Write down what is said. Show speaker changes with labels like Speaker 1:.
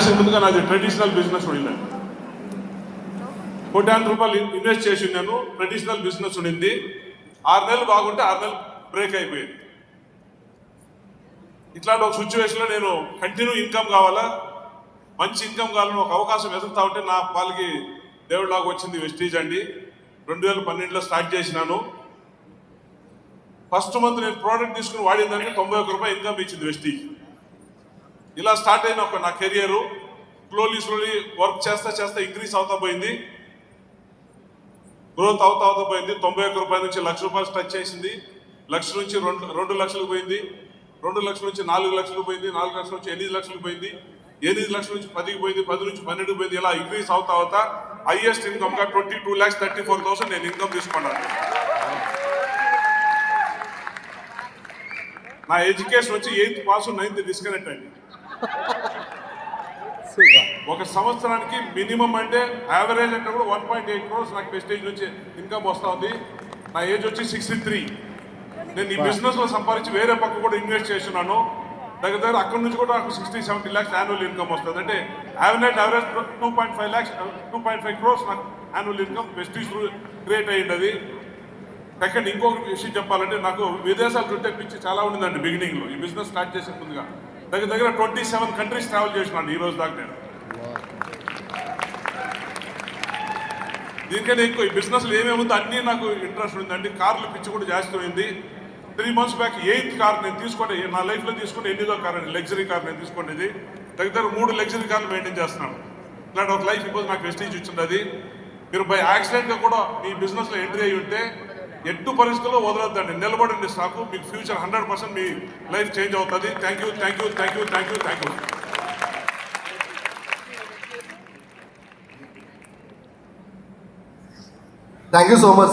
Speaker 1: దానికి ముందుగా నాది ట్రెడిషనల్ బిజినెస్ ఉండిందండి. ₹1,00,00,000 ఇన్వెస్ట్ చేసి నేను ట్రెడిషనల్ బిజినెస్ ఉండింది. 6 నెలలు బాగుంటే 6 నెలలు బ్రేక్ అయిపోయింది. ఇట్లాంటి ఒక సిచ్యువేషన్లో నేను కంటిన్యూ ఇన్కమ్ కావాలా, మంచి ఇన్కమ్ కావాలని ఒక అవకాశం వెతుకుతా ఉంటే నా పాలకి దేవుడిలాగా వచ్చింది వెస్టీజ్ అండి. 2012లో స్టార్ట్ చేసినాను. ఫస్ట్ మంత్ నేను ప్రోడక్ట్ తీసుకుని వాడిన దానికి ₹91 ఇన్కమ్ ఇచ్చింది వెస్టీజ్. ఇలా స్టార్ట్ అయిన ఒక నా కెరియరు స్లోలీ వర్క్ చేస్తా ఇంక్రీజ్ అవుతా పోయింది, గ్రోత్ అవుతా పోయింది. ₹91 నుంచి ₹1,00,000 టచ్ చేసింది. 1,00,000 నుంచి 2 లక్షలకు పోయింది, 2 లక్షల నుంచి 4 లక్షలకు పోయింది, 4 లక్షల నుంచి 8 లక్షలకు పోయింది, 8 లక్షల నుంచి 10కి పోయింది, 10 నుంచి 12కి పోయింది. ఇలా ఇంక్రీజ్ అవుతా హైయెస్ట్ ఇన్కమ్గా 22,34,000 నేను ఇన్కమ్ తీసుకున్నాను. నా ఎడ్యుకేషన్ వచ్చి 8th పాస్ 9th డిస్కనెక్ట్ అండి. ఒక సంవత్సరానికి మినిమం అంటే యావరేజ్ అంటే కూడా 1.8 crores నాకు వెస్టేజ్ నుంచి ఇన్కమ్ వస్తూ ఉంది. నా ఏజ్ వచ్చి 63. నేను ఈ బిజినెస్లో సంపాదించి వేరే పక్క కూడా ఇన్వెస్ట్ చేస్తున్నాను. దగ్గర అక్కడి నుంచి కూడా నాకు 60-70 lakhs యాన్యువల్ ఇన్కమ్ వస్తుంది. అంటే యావరేజ్ 2.5 crores నాకు యాన్యువల్ ఇన్కమ్ వెస్టీజ్ క్రియేట్ అయ్యింది. సెకండ్ ఇంకొక విషయం చెప్పాలంటే నాకు విదేశాలు చుట్టే పిచ్చి చాలా ఉండిందండి. బిగినింగ్లో ఈ బిజినెస్ స్టార్ట్ చేసే ముందుగా దగ్గర 27 కంట్రీస్ ట్రావెల్ చేసినాను ఈ రోజు దాకా. నేను దీనికైనా ఎక్కువ ఈ బిజినెస్లో ఏమేముందో అన్నీ నాకు ఇంట్రెస్ట్ ఉందండి. కార్లు పిచ్చి కూడా జాస్తి అయింది. 3 months బ్యాక్ 8th కార్ నేను తీసుకుంటే నా లైఫ్లో తీసుకుంటే 8వ కార్ అండి, లగ్జరీ కార్ నేను తీసుకునేది. దగ్గర 3 లగ్జరీ కార్లు మెయింటైన్ చేస్తున్నాను. ఇట్లాంటి ఒక లైఫ్ ఇప్పుడు నాకు వెస్టీజ్ ఇచ్చింది. అది మీరు బై యాక్సిడెంట్గా కూడా మీ బిజినెస్లో ఎంట్రీ అయ్యి ఉంటే ఎట్టు పరిస్థితుల్లో వదలొద్దండి, నిలబడండి స్టాకు. మీకు ఫ్యూచర్ 100% మీ లైఫ్ చేంజ్ అవుతుంది. Thank you.
Speaker 2: Thank you so much.